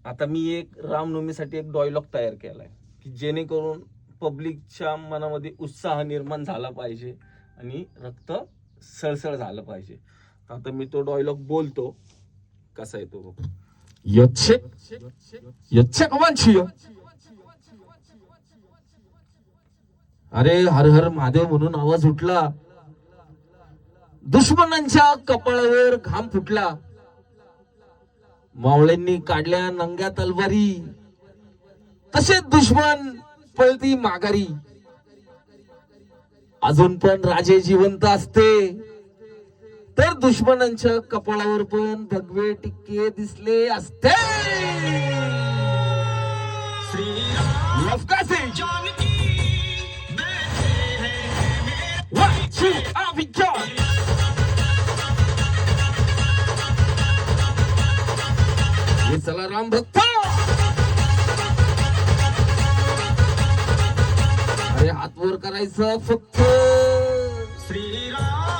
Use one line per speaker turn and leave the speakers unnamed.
आता मी एक रामनवमीसाठी एक डायलॉग तयार केलाय की जेणेकरून पब्लिकच्या मनामध्ये उत्साह निर्माण झाला पाहिजे आणि रक्त सळसळ झालं पाहिजे. आता मी तो डायलॉग बोलतो. कसा आहे तो? अरे हर हर महादेव म्हणून आवाज उठला, दुश्मनांच्या कपाळावर घाम फुटला, मावळ्यांनी काढल्या नंग्या तलवारी, तसेच दुश्मन पळती माघारी. अजून पण राजे जिवंत असते तर दुश्मनांच्या कपाळावर पण भगवे टिक्के दिसले असते. चला राम भक्त, अरे हात वर करायचं फक्त. श्रीराम